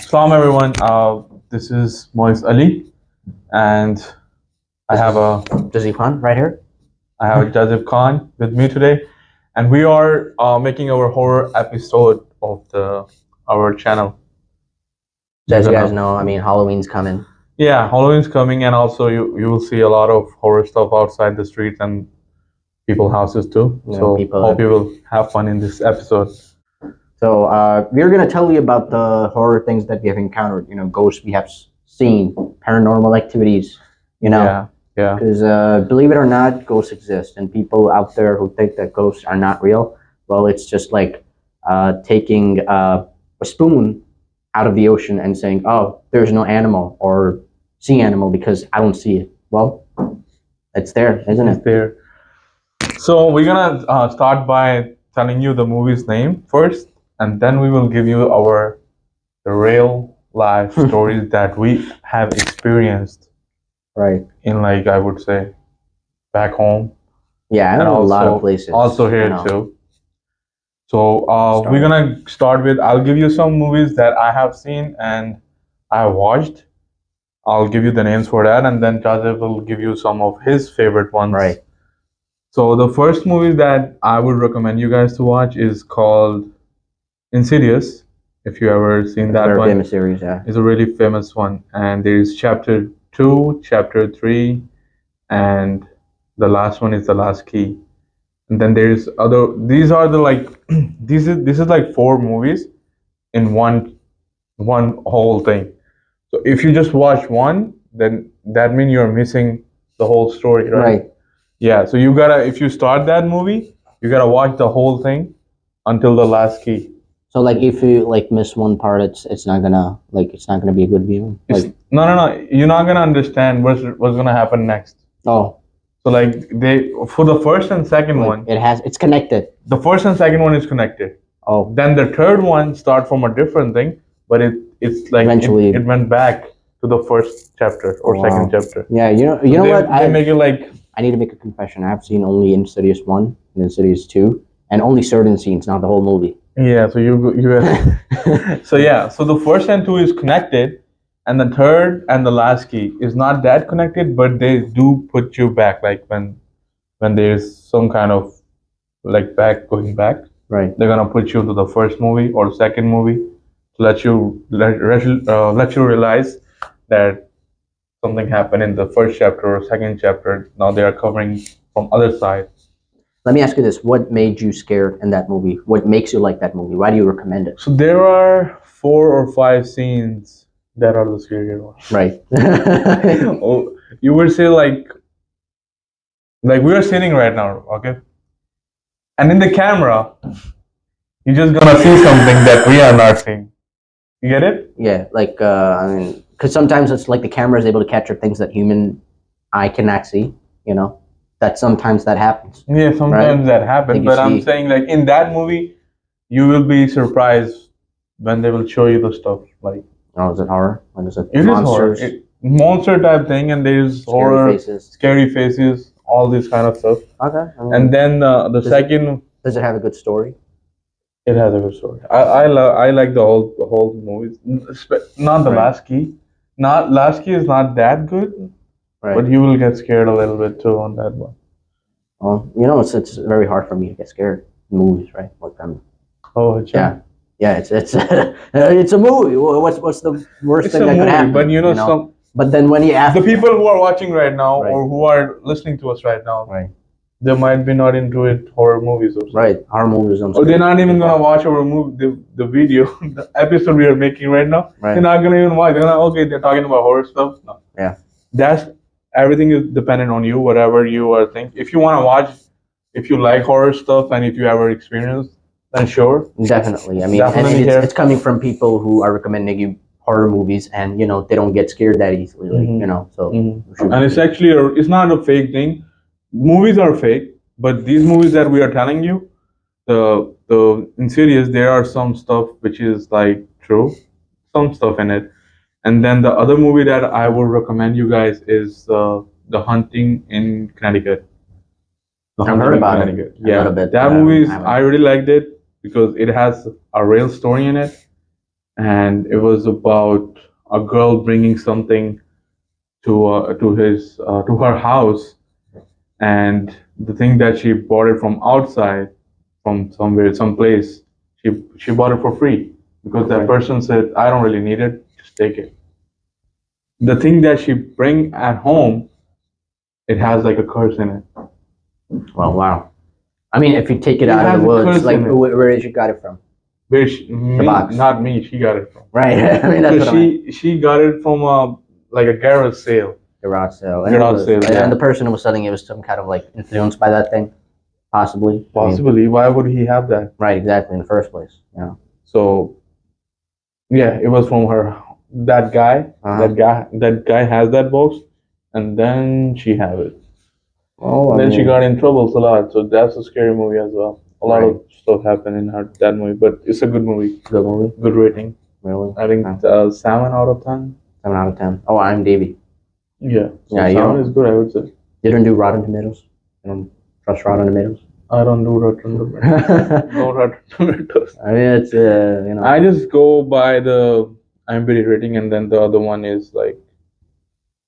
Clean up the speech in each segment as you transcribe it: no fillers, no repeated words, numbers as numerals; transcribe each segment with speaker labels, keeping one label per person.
Speaker 1: Salam everyone. This is Moise Ali, and I have a
Speaker 2: Jazzy Khan right here.
Speaker 1: I have Joseph Khan with me today, and we are making our horror episode of the our channel.
Speaker 2: So as you
Speaker 1: We're
Speaker 2: guys
Speaker 1: gonna-
Speaker 2: know, Halloween's coming.
Speaker 1: Yeah, Halloween's coming, and also you will see a lot of horror stuff outside the streets and people's houses too.
Speaker 2: Yeah,
Speaker 1: So
Speaker 2: people-
Speaker 1: hope you will have fun in this episode.
Speaker 2: So we're gonna tell you about the horror things that we have encountered. Ghosts we have seen, paranormal activities.
Speaker 1: Yeah, yeah,
Speaker 2: Because believe it or not, ghosts exist, and people out there who think that ghosts are not real, well, it's just like taking a spoon out of the ocean and saying, "Oh, there's no animal or sea animal because I don't see it." Well, it's there, isn't
Speaker 1: it's
Speaker 2: it?
Speaker 1: there. So we're gonna start by telling you the movie's name first, and then we will give you the real life stories that we have experienced
Speaker 2: Right.
Speaker 1: in, like, I would say, back home.
Speaker 2: Yeah, I
Speaker 1: And
Speaker 2: know a lot
Speaker 1: also-
Speaker 2: of places.
Speaker 1: Also here too. So we're gonna start with, I'll give you some movies that I have seen and I have watched. I'll give you the names for that, and then Joseph will give you some of his favorite ones.
Speaker 2: Right.
Speaker 1: So the first movie that I would recommend you guys to watch is called Insidious. If you ever seen that
Speaker 2: Very
Speaker 1: one,
Speaker 2: famous series, yeah.
Speaker 1: it's a really famous one. And there is chapter 2, chapter 3, and the last one is The Last Key. And then there's other. These are the, like, this is like 4 movies in one whole thing. So if you just watch one, then that means you're missing the whole story, right?
Speaker 2: Right.
Speaker 1: Yeah, so you gotta, if you start that movie, you gotta watch the whole thing until the last key.
Speaker 2: So like if you like miss one part, it's not gonna be a good view.
Speaker 1: It's,
Speaker 2: Like
Speaker 1: no, you're not gonna understand what's gonna happen next.
Speaker 2: oh,
Speaker 1: So, like, they, for the first and second
Speaker 2: like
Speaker 1: one,
Speaker 2: it's connected.
Speaker 1: the first and second one is connected.
Speaker 2: Oh,
Speaker 1: Then the third one start from a different thing, but it's like
Speaker 2: Eventually-
Speaker 1: it went back to the first chapter or
Speaker 2: Wow.
Speaker 1: second chapter.
Speaker 2: yeah. You know
Speaker 1: they,
Speaker 2: what?
Speaker 1: They make it like,
Speaker 2: I need to make a confession. I've seen only Insidious 1 and Insidious 2, and only certain scenes, not the whole movie.
Speaker 1: yeah. So so yeah. So the first and 2 is connected, and the third and the last key is not that connected, but they do put you back, like when there's some kind of, like, going back.
Speaker 2: Right.
Speaker 1: They're gonna put you to the first movie or second movie to let you realize that something happened in the first chapter or second chapter. Now they are covering from other side.
Speaker 2: Let me ask you this: what made you scared in that movie? What makes you like that movie? Why do you recommend it?
Speaker 1: So there are 4 or 5 scenes that are the scarier ones.
Speaker 2: Right.
Speaker 1: Oh, you would say, like we are sitting right now, okay? And in the camera, you're just gonna see something that we are not seeing. You get it?
Speaker 2: Yeah. Like because sometimes it's like the camera is able to capture things that human eye cannot see. That sometimes that happens.
Speaker 1: Yeah, sometimes that happens,
Speaker 2: Like you
Speaker 1: but I'm
Speaker 2: see-
Speaker 1: saying, like, in that movie, you will be surprised when they will show you the stuff. Like,
Speaker 2: Oh, is it horror? What is it?
Speaker 1: it is horror,
Speaker 2: Monsters,
Speaker 1: monster type thing, and there's
Speaker 2: scary
Speaker 1: horror,
Speaker 2: faces.
Speaker 1: scary faces, all this kind of stuff.
Speaker 2: Okay.
Speaker 1: And then the
Speaker 2: Does it-
Speaker 1: second,
Speaker 2: does it have a good story?
Speaker 1: it has a good story. I like the whole movies. Not the
Speaker 2: Right.
Speaker 1: last key. Not Last Key is not that good,
Speaker 2: Right.
Speaker 1: but you will get scared a little bit too on that one.
Speaker 2: Well, it's very hard for me to get scared in movies, right? Like
Speaker 1: Oh, it's
Speaker 2: yeah, it's it's a movie. What's the worst
Speaker 1: It's
Speaker 2: thing
Speaker 1: a
Speaker 2: that could
Speaker 1: movie,
Speaker 2: happen?
Speaker 1: but some.
Speaker 2: But then when you ask
Speaker 1: The people who are watching right now,
Speaker 2: Right.
Speaker 1: or who are listening to us right now,
Speaker 2: right,
Speaker 1: they might be not into it, horror movies or something.
Speaker 2: right, horror movies,
Speaker 1: Or they're not even gonna watch our movie, the video, the episode we are making right now.
Speaker 2: Right.
Speaker 1: They're not gonna even watch. They're gonna, okay, they're talking about horror stuff. No.
Speaker 2: Yeah.
Speaker 1: That's, everything is dependent on you. Whatever you are thinking. If you wanna watch, if you like horror stuff, and if you ever experienced, then sure.
Speaker 2: Definitely. I mean,
Speaker 1: Definitely
Speaker 2: and
Speaker 1: here.
Speaker 2: it's coming from people who are recommending you horror movies, and they don't get scared that easily. Like
Speaker 1: Mhm.
Speaker 2: so.
Speaker 1: Mhm.
Speaker 2: we should-
Speaker 1: And it's actually it's not a fake thing. Movies are fake, but these movies that we are telling you, the Insidious, there are some stuff which is, like, true, some stuff in it. And then the other movie that I would recommend you guys is The Hunting in Connecticut. The
Speaker 2: I've
Speaker 1: Hunting
Speaker 2: heard
Speaker 1: in
Speaker 2: about it
Speaker 1: Connecticut.
Speaker 2: a
Speaker 1: Yeah,
Speaker 2: little bit,
Speaker 1: that
Speaker 2: but
Speaker 1: movie
Speaker 2: I haven't.
Speaker 1: I really liked it because it has a real story in it, and it was about a girl bringing something to her house, and the thing that she bought it from outside, from somewhere, someplace. She bought it for free because that
Speaker 2: Okay.
Speaker 1: person said, "I don't really need it. Just take it." The thing that she bring at home, it has like a curse in it.
Speaker 2: Well, wow. I mean, if you take it
Speaker 1: It
Speaker 2: out of
Speaker 1: has
Speaker 2: the
Speaker 1: a
Speaker 2: woods,
Speaker 1: curse
Speaker 2: like
Speaker 1: in it.
Speaker 2: where did you got it from?
Speaker 1: Where she,
Speaker 2: The
Speaker 1: me,
Speaker 2: box.
Speaker 1: not me, she got it from.
Speaker 2: Right. I mean, that's
Speaker 1: So
Speaker 2: what I meant.
Speaker 1: she got it from like a garage sale.
Speaker 2: Garage sale. And
Speaker 1: Garage sale,
Speaker 2: and
Speaker 1: yeah.
Speaker 2: the person who was selling it was some kind of like influenced by that thing, possibly. I mean,
Speaker 1: Possibly. Why would he have that?
Speaker 2: right, exactly, in the first place.
Speaker 1: So yeah, it was from her. That guy,
Speaker 2: Uh-huh.
Speaker 1: that guy has that box, and then she have it.
Speaker 2: Oh,
Speaker 1: And then she got in troubles a lot. So that's a scary movie as well. A lot
Speaker 2: Right.
Speaker 1: of stuff happened in her that movie, but it's a good movie.
Speaker 2: Good movie.
Speaker 1: Good rating.
Speaker 2: Really?
Speaker 1: I think
Speaker 2: Yeah.
Speaker 1: 7 out of 10.
Speaker 2: 7 out of 10. Oh, I'm Davey.
Speaker 1: Yeah. So
Speaker 2: Yeah, you
Speaker 1: 7
Speaker 2: don't-
Speaker 1: is good, I would say.
Speaker 2: You don't do Rotten Tomatoes? You don't trust Rotten Tomatoes?
Speaker 1: I don't do Rotten Tomatoes. No Rotten Tomatoes.
Speaker 2: I mean, it's
Speaker 1: I just go by the IMDb rating, and then the other one is like,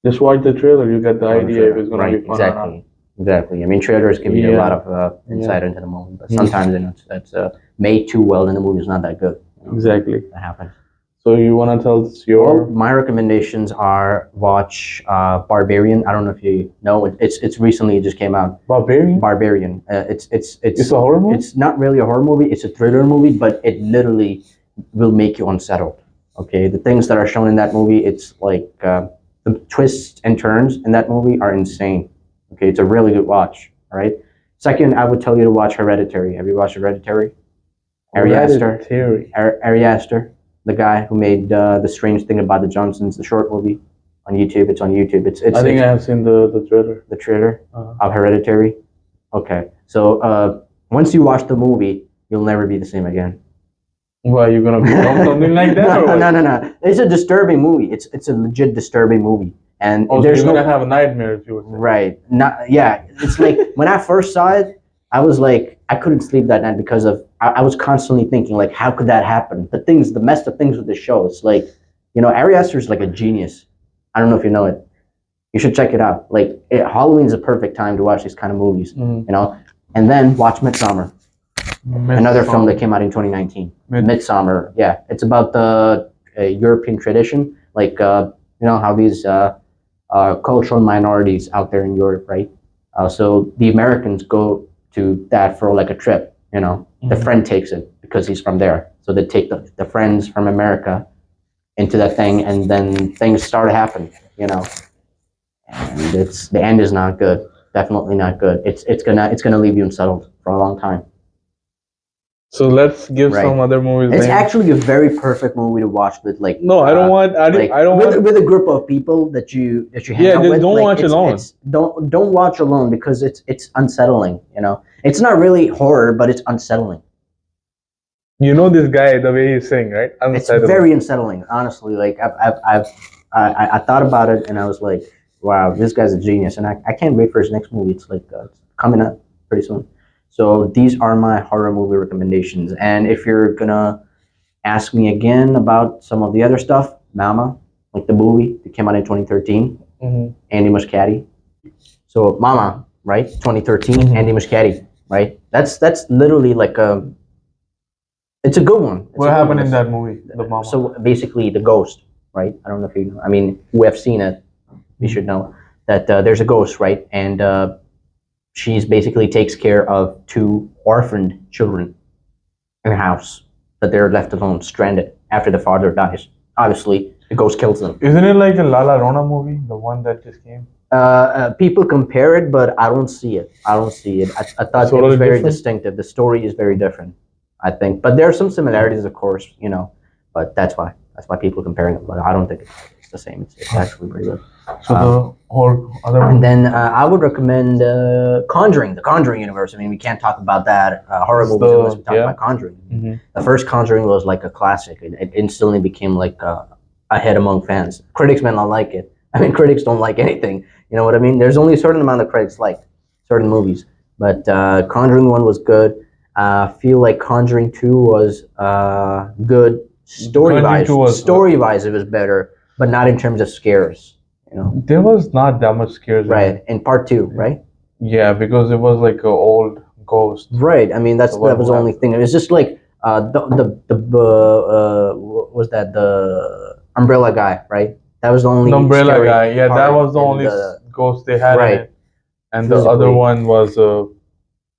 Speaker 1: just watch the trailer. You get the idea if it's gonna
Speaker 2: right,
Speaker 1: be fun or not.
Speaker 2: exactly, exactly. I mean, trailers give you a
Speaker 1: Yeah.
Speaker 2: lot of insight into the movie, but
Speaker 1: Mhm.
Speaker 2: sometimes it's made too well, and the movie's not that good.
Speaker 1: Exactly.
Speaker 2: That happens.
Speaker 1: So you wanna tell us
Speaker 2: Well,
Speaker 1: your?
Speaker 2: my recommendations are watch Barbarian. I don't know if you know it. It's recently it just came out.
Speaker 1: Barbarian?
Speaker 2: Barbarian.
Speaker 1: It's a horror movie?
Speaker 2: It's not really a horror movie. It's a thriller movie, but it literally will make you unsettled. Okay, the things that are shown in that movie, it's like the twists and turns in that movie are insane. Okay, it's a really good watch. All right. Second, I would tell you to watch Hereditary. Have you watched Hereditary? Ari Aster.
Speaker 1: Hereditary.
Speaker 2: Ari Aster, the guy who made the Strange Thing About the Johnsons, the short movie on YouTube. It's on YouTube. It's
Speaker 1: I think I have seen the trailer.
Speaker 2: the trailer
Speaker 1: Uh-huh.
Speaker 2: of Hereditary. Okay, so once you watch the movie, you'll never be the same again.
Speaker 1: Why, you gonna become something like that?
Speaker 2: No,
Speaker 1: or what?
Speaker 2: no. It's a disturbing movie. It's a legit disturbing movie, and
Speaker 1: Oh, so
Speaker 2: there's
Speaker 1: you're
Speaker 2: no
Speaker 1: gonna have nightmares, you would say.
Speaker 2: right. Not yeah. It's like when I first saw it, I was like I couldn't sleep that night because of I was constantly thinking like how could that happen? The messed up things with the show. It's like Ari Aster is like a genius. I don't know if you know it. You should check it out. Like Halloween is a perfect time to watch these kind of movies.
Speaker 1: Mhm.
Speaker 2: And then watch Midsummer, another film that came out in 2019. Midsummer, yeah, it's about the European tradition, like how these cultural minorities out there in Europe, right? So the Americans go to that for like a trip. The
Speaker 1: Mhm.
Speaker 2: friend takes it because he's from there, so they take the friends from America into that thing, and then things start to happen. And the end is not good. Definitely not good. It's gonna leave you unsettled for a long time.
Speaker 1: So let's give
Speaker 2: Right.
Speaker 1: some other movies.
Speaker 2: It's
Speaker 1: names.
Speaker 2: actually a very perfect movie to watch with like.
Speaker 1: No, I don't want.
Speaker 2: Like,
Speaker 1: I don't want.
Speaker 2: with a group of people that you hang
Speaker 1: Yeah,
Speaker 2: out
Speaker 1: just
Speaker 2: with.
Speaker 1: don't
Speaker 2: like,
Speaker 1: watch alone.
Speaker 2: Don't watch alone because it's unsettling. It's not really horror, but it's unsettling.
Speaker 1: You know this guy, the way he's saying, right?
Speaker 2: It's very unsettling, honestly. Like I thought about it and I was like, wow, this guy's a genius, and I can't wait for his next movie. It's like it's coming up pretty soon. So these are my horror movie recommendations. And if you're gonna ask me again about some of the other stuff, Mama, like the movie that came out in 2013,
Speaker 1: Mhm.
Speaker 2: Andy Muschietti. So Mama, right? 2013,
Speaker 1: Mhm.
Speaker 2: Andy Muschietti, right? That's literally like it's a good one. It's a
Speaker 1: What
Speaker 2: good
Speaker 1: happened
Speaker 2: one.
Speaker 1: in that movie? The mama.
Speaker 2: So basically, the ghost, right? I don't know if you know. I mean, who have seen it, you should know that there's a ghost, right? And she's basically takes care of two orphaned children in a house that they're left alone, stranded after the father dies. Obviously, the ghost kills them.
Speaker 1: Isn't it like the La La Rona movie, the one that just came?
Speaker 2: People compare it, but I don't see it. I thought it
Speaker 1: Totally
Speaker 2: was very
Speaker 1: different?
Speaker 2: distinctive. The story is very different, I think. But there are some similarities, of course, But that's why people comparing it. But I don't think it's the same. It's actually pretty good.
Speaker 1: So the or other
Speaker 2: And
Speaker 1: one.
Speaker 2: then I would recommend Conjuring, the Conjuring universe. I mean, we can't talk about that horror
Speaker 1: It's
Speaker 2: movies unless we talk
Speaker 1: yeah.
Speaker 2: about Conjuring.
Speaker 1: Mhm.
Speaker 2: The first Conjuring was like a classic. It instantly became like a hit among fans. Critics may not like it. I mean, critics don't like anything. You know what I mean? There's only a certain amount of critics like certain movies. But Conjuring 1 was good. I feel like Conjuring 2 was good,
Speaker 1: Conjuring 2 was
Speaker 2: story-wise, it was better, but not in terms of scares. You know,
Speaker 1: there was not that much scares in
Speaker 2: right?
Speaker 1: it.
Speaker 2: In part two, right?
Speaker 1: Yeah, because it was like an old ghost.
Speaker 2: Right. I mean,
Speaker 1: The
Speaker 2: that
Speaker 1: one
Speaker 2: was
Speaker 1: who
Speaker 2: the only
Speaker 1: have-
Speaker 2: thing. It was just like what was that, the umbrella guy, right? That was the only
Speaker 1: The umbrella
Speaker 2: scary
Speaker 1: guy. Yeah, that
Speaker 2: part
Speaker 1: was the
Speaker 2: in
Speaker 1: only
Speaker 2: the
Speaker 1: ghost they had in
Speaker 2: right.
Speaker 1: it, and the other
Speaker 2: Physically,
Speaker 1: one was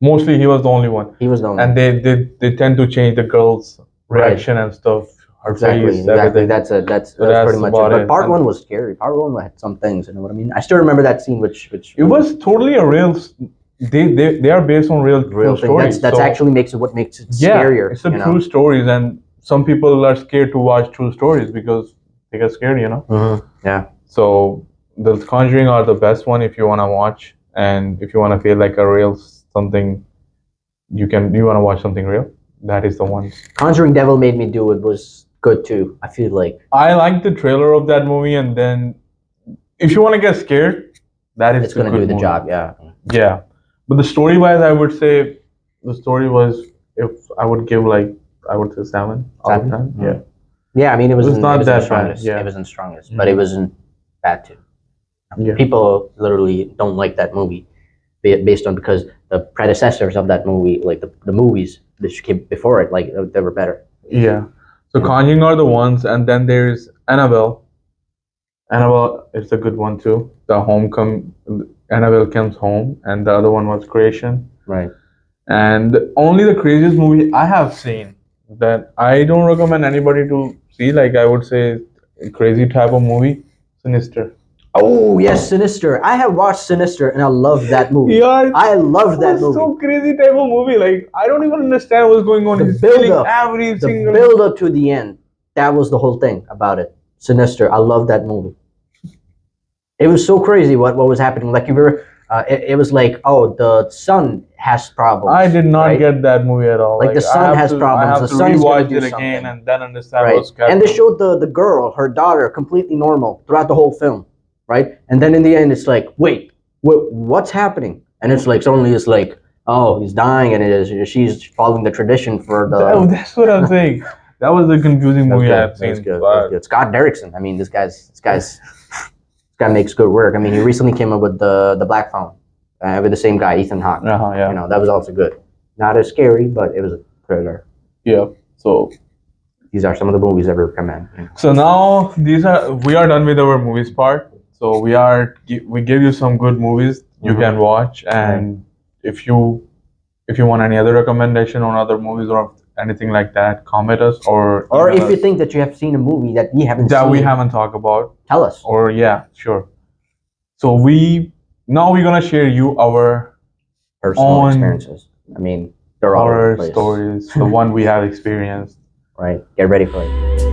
Speaker 1: mostly he was the only one.
Speaker 2: he was the only.
Speaker 1: And they tend to change the girl's
Speaker 2: Right.
Speaker 1: reaction and stuff, her
Speaker 2: Exactly,
Speaker 1: face,
Speaker 2: exactly.
Speaker 1: everything.
Speaker 2: That's
Speaker 1: So
Speaker 2: that's
Speaker 1: that's
Speaker 2: pretty much it.
Speaker 1: about
Speaker 2: But
Speaker 1: it.
Speaker 2: part
Speaker 1: And
Speaker 2: one was scary. Part one had some things. You know what I mean? I still remember that scene, which
Speaker 1: it was totally a real. They are based on real
Speaker 2: real
Speaker 1: true
Speaker 2: thing.
Speaker 1: stories.
Speaker 2: That's
Speaker 1: so,
Speaker 2: actually makes it what makes it
Speaker 1: yeah,
Speaker 2: scarier.
Speaker 1: it's a
Speaker 2: you
Speaker 1: true
Speaker 2: know?
Speaker 1: stories, and some people are scared to watch true stories because they get scared.
Speaker 2: Yeah.
Speaker 1: So the Conjuring are the best one if you want to watch, and if you want to feel like a real something, you want to watch something real. That is the one.
Speaker 2: Conjuring Devil Made Me Do It was good too. I feel like
Speaker 1: I like the trailer of that movie, and then if you want to get scared, that is
Speaker 2: it's
Speaker 1: a
Speaker 2: gonna
Speaker 1: good
Speaker 2: do the
Speaker 1: movie.
Speaker 2: job. Yeah.
Speaker 1: Yeah, but the story wise, I would say the story was, if I would give like, I would say 7 out of 10.
Speaker 2: Mhm.
Speaker 1: Yeah,
Speaker 2: Yeah, I mean, it
Speaker 1: It was
Speaker 2: wasn't,
Speaker 1: not
Speaker 2: it wasn't
Speaker 1: that
Speaker 2: the
Speaker 1: bad,
Speaker 2: strongest.
Speaker 1: yeah.
Speaker 2: It wasn't strongest, but it
Speaker 1: Mhm.
Speaker 2: wasn't bad too.
Speaker 1: Yeah.
Speaker 2: People literally don't like that movie based on because the predecessors of that movie, like the movies that came before it, like they were better.
Speaker 1: Yeah. So
Speaker 2: Yeah.
Speaker 1: Conjuring are the ones, and then there's Annabelle. Annabelle is a good one too. Annabelle comes home, and the other one was Creation.
Speaker 2: Right.
Speaker 1: And only the craziest movie I have seen that I don't recommend anybody to see, like I would say, crazy type of movie, Sinister.
Speaker 2: Oh yes, Sinister. I have watched Sinister and I love that movie.
Speaker 1: Yeah,
Speaker 2: I love that
Speaker 1: was
Speaker 2: movie.
Speaker 1: so crazy type of movie. Like I don't even understand what's going on.
Speaker 2: The
Speaker 1: He's
Speaker 2: build
Speaker 1: killing
Speaker 2: up,
Speaker 1: every
Speaker 2: the
Speaker 1: single.
Speaker 2: build up to the end. That was the whole thing about it. Sinister. I love that movie. It was so crazy what was happening. Like you were, it was like, oh, the son has problems.
Speaker 1: I did not
Speaker 2: right?
Speaker 1: get that movie at all.
Speaker 2: Like the
Speaker 1: I
Speaker 2: son
Speaker 1: have
Speaker 2: has
Speaker 1: to,
Speaker 2: problems.
Speaker 1: I have
Speaker 2: The
Speaker 1: to
Speaker 2: son is gonna
Speaker 1: rewatch
Speaker 2: do
Speaker 1: it again
Speaker 2: something.
Speaker 1: and then understand
Speaker 2: Right.
Speaker 1: what's happening.
Speaker 2: And they showed the girl, her daughter, completely normal throughout the whole film, right? And then in the end, it's like, wait, what's happening? And it's like suddenly it's like, oh, he's dying, and she's following the tradition for the.
Speaker 1: That's what I'm saying. That was a confusing movie I have
Speaker 2: That was
Speaker 1: seen.
Speaker 2: good. That
Speaker 1: But
Speaker 2: was good. Scott Derrickson. I mean, this guy makes good work. I mean, he recently came up with the Black Phone with the same guy, Ethan Hawke.
Speaker 1: yeah.
Speaker 2: You know, that was also good. Not as scary, but it was a thriller.
Speaker 1: Yeah. So
Speaker 2: These are some of the movies I recommend.
Speaker 1: So now we are done with our movies part. So we give you some good movies you
Speaker 2: Mhm.
Speaker 1: can watch, and if you want any other recommendation on other movies or anything like that, comment us or
Speaker 2: Or
Speaker 1: email
Speaker 2: if you
Speaker 1: us
Speaker 2: think that you have seen a movie that we haven't
Speaker 1: that
Speaker 2: seen,
Speaker 1: we haven't talked about,
Speaker 2: tell us.
Speaker 1: or yeah, sure. So we're gonna share you our
Speaker 2: Personal
Speaker 1: own
Speaker 2: experiences. I mean, they're all over
Speaker 1: horror
Speaker 2: the place.
Speaker 1: stories, the one we have experienced.
Speaker 2: Right? Get ready for it.